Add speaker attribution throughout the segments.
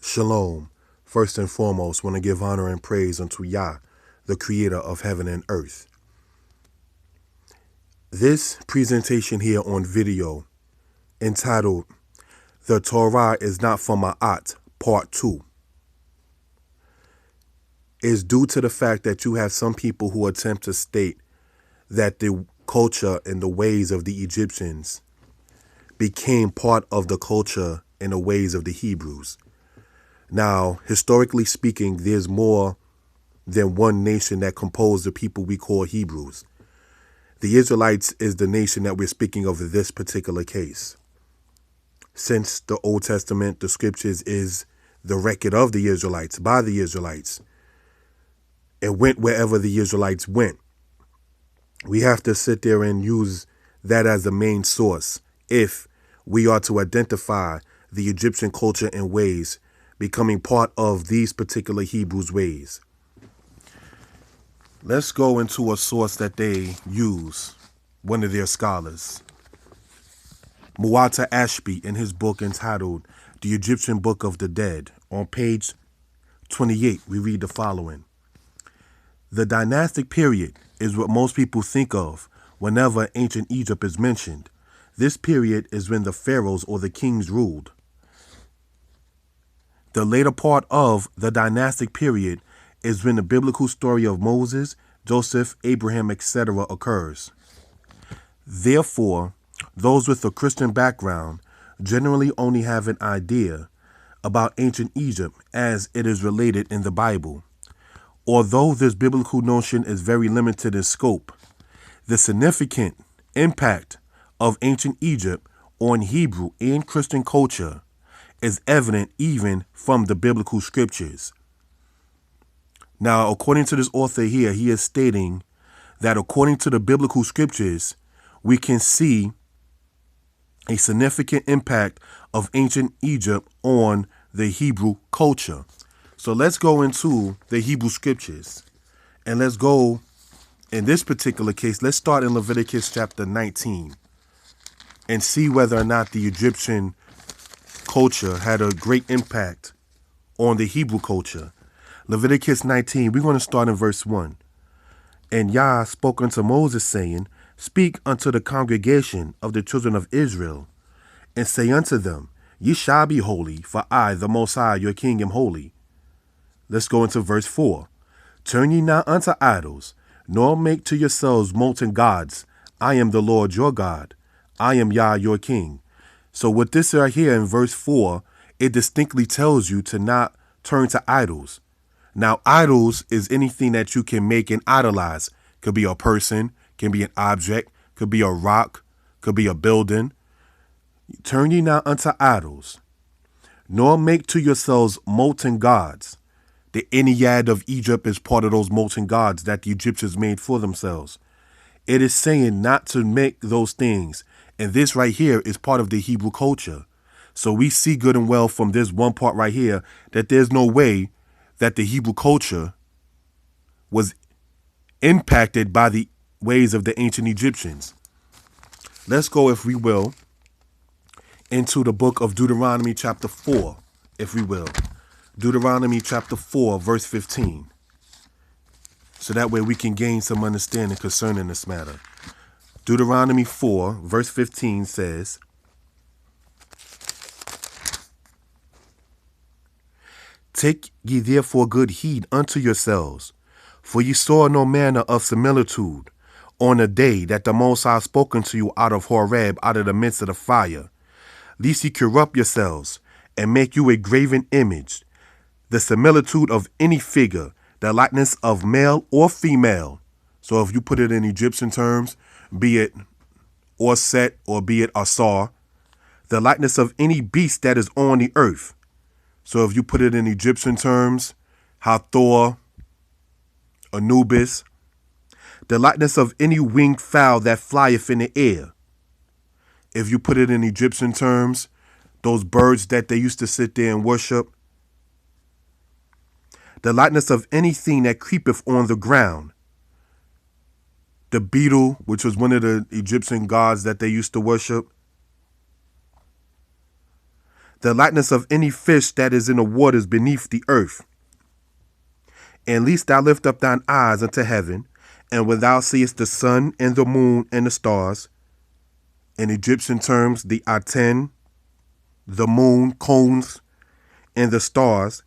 Speaker 1: Shalom. First and foremost, want to give honor and praise unto Yah, the creator of heaven and earth. This presentation here on video, entitled The Torah is Not for Maat, Part 2, is due to the fact that you have some people who attempt to state that the culture and the ways of the Egyptians became part of the culture and the ways of the Hebrews. Now, historically speaking, there's more than one nation that composed the people we call Hebrews. The Israelites is the nation that we're speaking of in this particular case. Since the Old Testament, the scriptures is the record of the Israelites, by the Israelites. It went wherever the Israelites went. We have to sit there and use that as the main source if we are to identify the Egyptian culture and ways becoming part of these particular Hebrews ways. Let's go into a source that they use, one of their scholars. Muata Ashby, in his book entitled The Egyptian Book of the Dead, on page 28, we read the following. The dynastic period is what most people think of whenever ancient Egypt is mentioned. This period is when the pharaohs or the kings ruled. The later part of the dynastic period is when the biblical story of Moses, Joseph, Abraham, etc. occurs. Therefore, those with a Christian background generally only have an idea about ancient Egypt as it is related in the Bible. Although this biblical notion is very limited in scope, the significant impact of ancient Egypt on Hebrew and Christian culture is evident even from the biblical scriptures. Now, according to this author here, he is stating that according to the biblical scriptures, we can see a significant impact of ancient Egypt on the Hebrew culture. So let's go into the Hebrew scriptures, and let's go, in this particular case, let's start in Leviticus chapter 19 and see whether or not the Egyptian culture had a great impact on the Hebrew culture. Leviticus 19, we're going to start in verse 1. And Yah spoke unto Moses, saying, Speak unto the congregation of the children of Israel, and say unto them, Ye shall be holy, for I, the Most High, your King, am holy. Let's go into verse 4. Turn ye not unto idols, nor make to yourselves molten gods. I am the Lord your God. I am Yah your King. So with this right here in verse 4, it distinctly tells you to not turn to idols. Now, idols is anything that you can make and idolize. Could be a person, can be an object, could be a rock, could be a building. Turn ye not unto idols, nor make to yourselves molten gods. The Ennead of Egypt is part of those molten gods that the Egyptians made for themselves. It is saying not to make those things. And this right here is part of the Hebrew culture. So we see good and well from this one part right here that there's no way that the Hebrew culture was impacted by the ways of the ancient Egyptians. Let's go, if we will, into the book of Deuteronomy chapter 4, if we will. Deuteronomy chapter 4, verse 15. So that way we can gain some understanding concerning this matter. Deuteronomy 4, verse 15 says, Take ye therefore good heed unto yourselves, for ye saw no manner of similitude on the day that the Most High spoke unto you out of Horeb, out of the midst of the fire, lest ye corrupt yourselves, and make you a graven image, the similitude of any figure, the likeness of male or female. So if you put it in Egyptian terms, be it Orset or be it Asar, the likeness of any beast that is on the earth. So if you put it in Egyptian terms, Hathor, Anubis, the likeness of any winged fowl that flieth in the air. If you put it in Egyptian terms, those birds that they used to sit there and worship. The likeness of anything that creepeth on the ground. The beetle, which was one of the Egyptian gods that they used to worship. the likeness of any fish that is in the waters beneath the earth. And least thou lift up thine eyes unto heaven, and when thou seest the sun and the moon and the stars, in Egyptian terms, the Aten, the moon, cones, and the stars,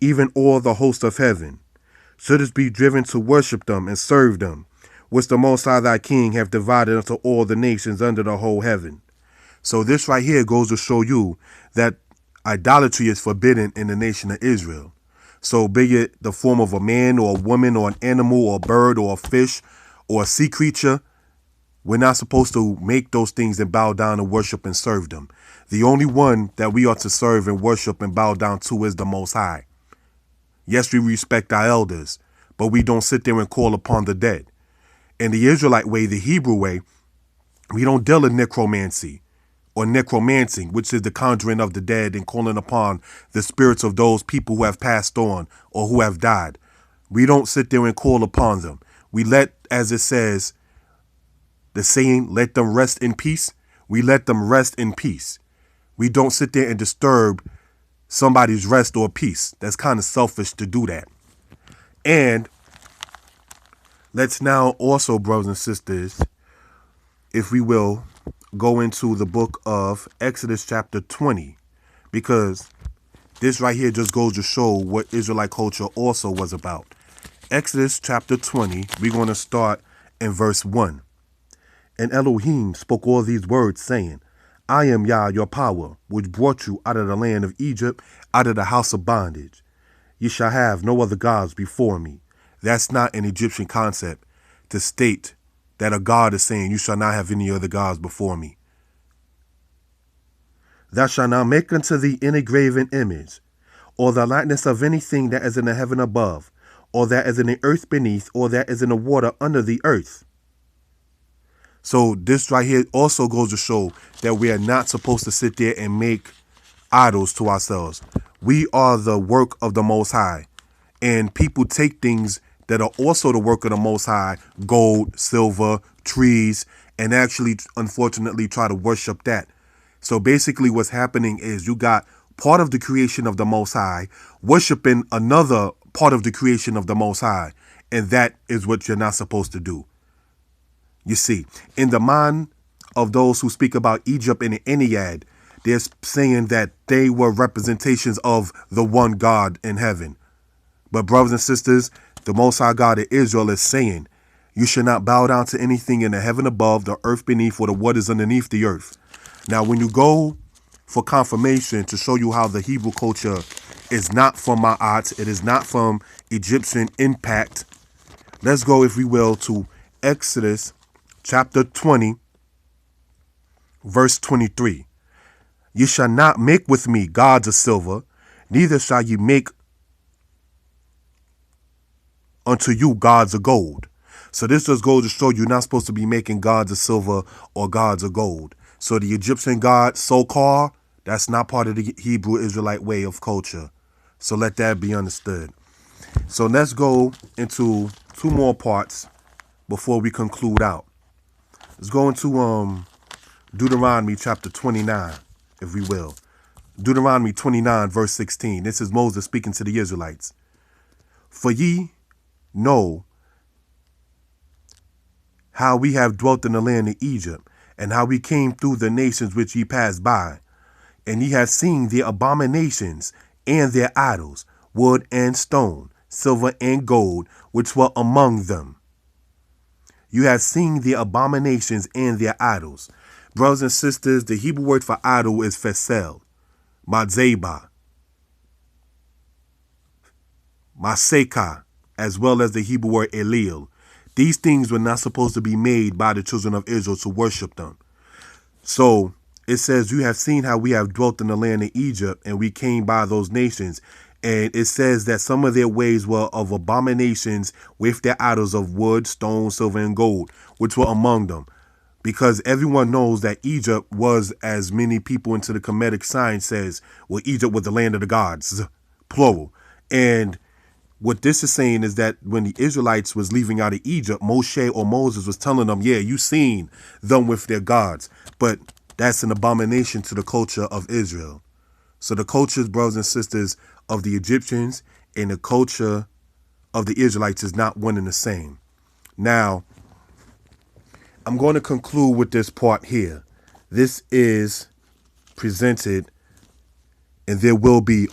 Speaker 1: even all the host of heaven, shouldest be driven to worship them and serve them, which the Most High thy King hath divided unto all the nations under the whole heaven. So this right here goes to show you that idolatry is forbidden in the nation of Israel. So be it the form of a man or a woman or an animal or a bird or a fish or a sea creature, we're not supposed to make those things and bow down and worship and serve them. The only one that we are to serve and worship and bow down to is the Most High. Yes, we respect our elders, but we don't sit there and call upon the dead. In the Israelite way, the Hebrew way, we don't deal in necromancy or necromancing, which is the conjuring of the dead and calling upon the spirits of those people who have passed on or who have died. We don't sit there and call upon them. We let, as it says, the saying, let them rest in peace. We let them rest in peace. We don't sit there and disturb somebody's rest or peace. That's kind of selfish to do that. And let's now also, brothers and sisters, if we will, go into the book of Exodus chapter 20, because this right here just goes to show what Israelite culture also was about. Exodus chapter 20, we're going to start in verse 1. And Elohim spoke all these words, saying, I am Yah, your power, which brought you out of the land of Egypt, out of the house of bondage. You shall have no other gods before me. That's not an Egyptian concept to state that a God is saying, you shall not have any other gods before me. Thou shalt not make unto thee any graven image, or the likeness of anything that is in the heaven above, or that is in the earth beneath, or that is in the water under the earth. So this right here also goes to show that we are not supposed to sit there and make idols to ourselves. We are the work of the Most High. And people take things that are also the work of the Most High, gold, silver, trees, and actually, unfortunately, try to worship that. So basically what's happening is you got part of the creation of the Most High worshiping another part of the creation of the Most High. And that is what you're not supposed to do. You see, in the mind of those who speak about Egypt in the Ennead, they're saying that they were representations of the one God in heaven. But brothers and sisters, the Most High God of Israel is saying, you should not bow down to anything in the heaven above, the earth beneath, or the waters underneath the earth. Now, when you go for confirmation to show you how the Hebrew culture is not from maat, it is not from Egyptian impact, let's go, if we will, to Exodus chapter 20, verse 23. You shall not make with me gods of silver, neither shall you make unto you gods of gold. So this just goes to show you're not supposed to be making gods of silver or gods of gold. So the Egyptian god, so-called, that's not part of the Hebrew Israelite way of culture. So let that be understood. So let's go into two more parts before we conclude out. Let's go into Deuteronomy chapter 29, if we will. Deuteronomy 29, verse 16. This is Moses speaking to the Israelites. For ye know how we have dwelt in the land of Egypt, and how we came through the nations which ye passed by. And ye have seen their abominations and their idols, wood and stone, silver and gold, which were among them. You have seen their abominations and their idols. Brothers and sisters, the Hebrew word for idol is fesel, madzeba, maseka, as well as the Hebrew word elil. These things were not supposed to be made by the children of Israel to worship them. So it says, you have seen how we have dwelt in the land of Egypt, and we came by those nations. And it says that some of their ways were of abominations with their idols of wood, stone, silver, and gold, which were among them. Because everyone knows that Egypt was, as many people into the Kemetic sign says, well, Egypt was the land of the gods, plural. And what this is saying is that when the Israelites was leaving out of Egypt, Moshe or Moses was telling them, yeah, you seen them with their gods. But that's an abomination to the culture of Israel. So the cultures, brothers and sisters, of the Egyptians and the culture of the Israelites is not one and the same. Now, I'm going to conclude with this part here. This is presented, and there will be